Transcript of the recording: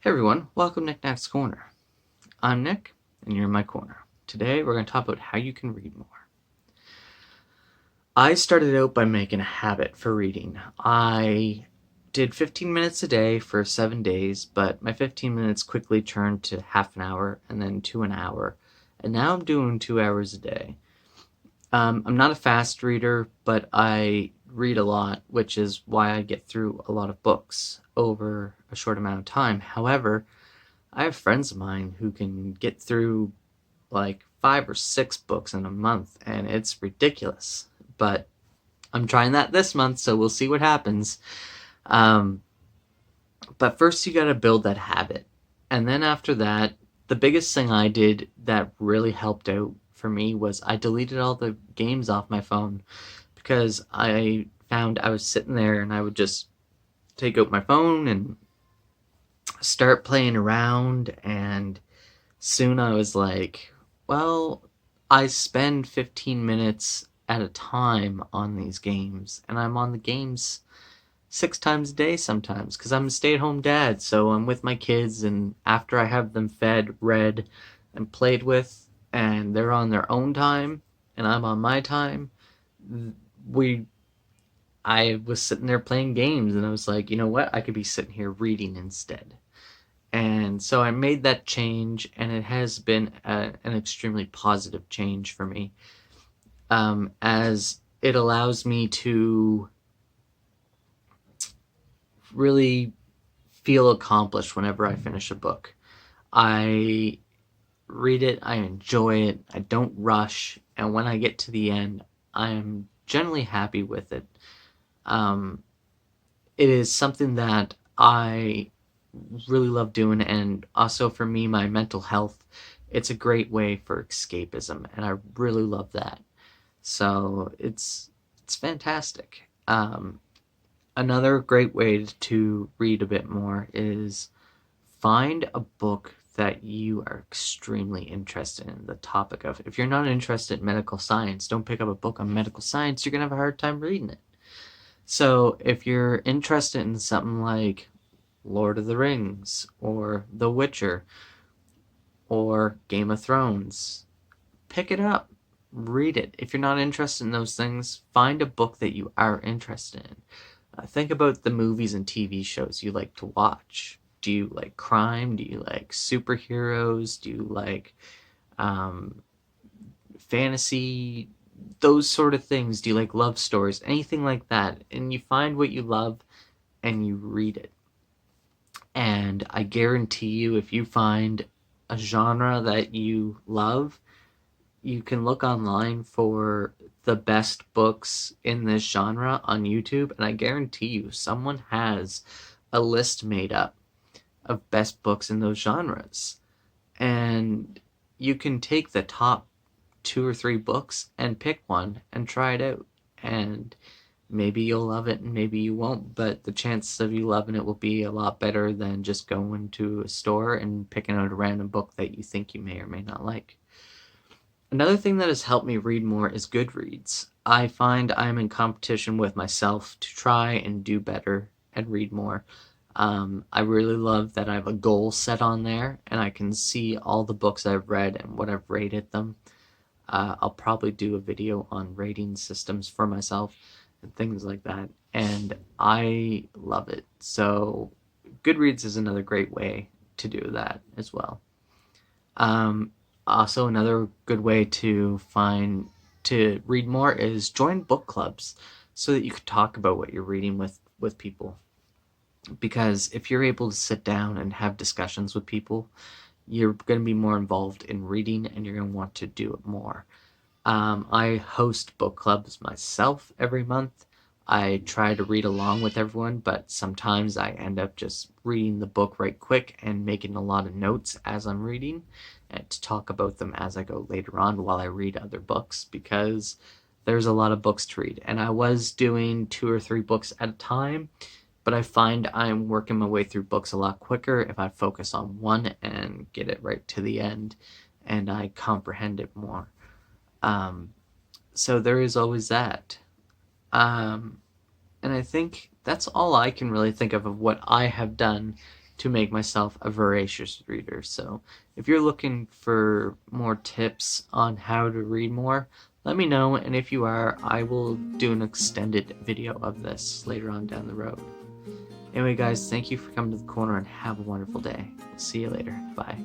Hey everyone, welcome to Nick's Corner. I'm Nick, and you're in my corner. Today we're going to talk about how you can read more. I started out by making a habit for reading. I did 15 minutes a day for 7 days, but my 15 minutes quickly turned to half an hour and then to an hour, and now I'm doing 2 hours a day. I'm not a fast reader, but I read a lot, which is why I get through a lot of books over a short amount of time. However, I have friends of mine who can get through like 5 or 6 books in a month, and it's ridiculous. But I'm trying that this month, so we'll see what happens. Um, but first, you got to build that habit. And then after that, the biggest thing I did that really helped out for me was I deleted all the games off my phone because I found I was sitting there and I would just take out my phone and start playing around, and soon I was like, well, I spend 15 minutes at a time on these games, and I'm on the games 6 times a day sometimes because I'm a stay-at-home dad, so I'm with my kids, and after I have them fed, read, and played with, and they're on their own time, and I'm on my time, we I was sitting there playing games, and I was like, you know what? I could be sitting here reading instead. And so I made that change, and it has been an extremely positive change for me, as it allows me to really feel accomplished whenever I finish a book. I read it, I enjoy it, I don't rush, and when I get to the end, I am generally happy with it. Um, it is something that I really love doing, and also for me, my mental health, it's a great way for escapism, and I really love that. So it's fantastic. Another great way to read a bit more is find a book that you are extremely interested in the topic of. If you're not interested in medical science, don't pick up a book on medical science. You're gonna have a hard time reading it. So if you're interested in something like Lord of the Rings or The Witcher or Game of Thrones, pick it up, read it. If you're not interested in those things, find a book that you are interested in. Think about the movies and TV shows you like to watch. Do you like crime? Do you like superheroes? Do you like um, fantasy? Those sort of things. Do you like love stories? Anything like that. And you find what you love and you read it. And I guarantee you, if you find a genre that you love, you can look online for the best books in this genre on YouTube, and I guarantee you someone has a list made up of best books in those genres. And you can take the top 2 or 3 books and pick one and try it out. And maybe you'll love it and maybe you won't, but the chances of you loving it will be a lot better than just going to a store and picking out a random book that you think you may or may not like. Another thing that has helped me read more is Goodreads. I find I'm in competition with myself to try and do better and read more. I really love that I have a goal set on there and I can see all the books I've read and what I've rated them. I'll probably do a video on rating systems for myself and things like that. And I love it. So Goodreads is another great way to do that as well. Um, Also, another good way to read more is join book clubs so that you can talk about what you're reading with people. Because if you're able to sit down and have discussions with people, you're going to be more involved in reading and you're going to want to do it more. I host book clubs myself every month. I try to read along with everyone, but sometimes I end up just reading the book right quick and making a lot of notes as I'm reading and to talk about them as I go later on while I read other books because there's a lot of books to read. And I was doing 2 or 3 books at a time, but I find I'm working my way through books a lot quicker if I focus on one and get it right to the end and I comprehend it more. Um, so there is always that. Um, and I think that's all I can really think of what I have done to make myself a voracious reader. So if you're looking for more tips on how to read more, let me know, and if you are, I will do an extended video of this later on down the road. Anyway guys, thank you for coming to the corner and have a wonderful day. See you later. Bye.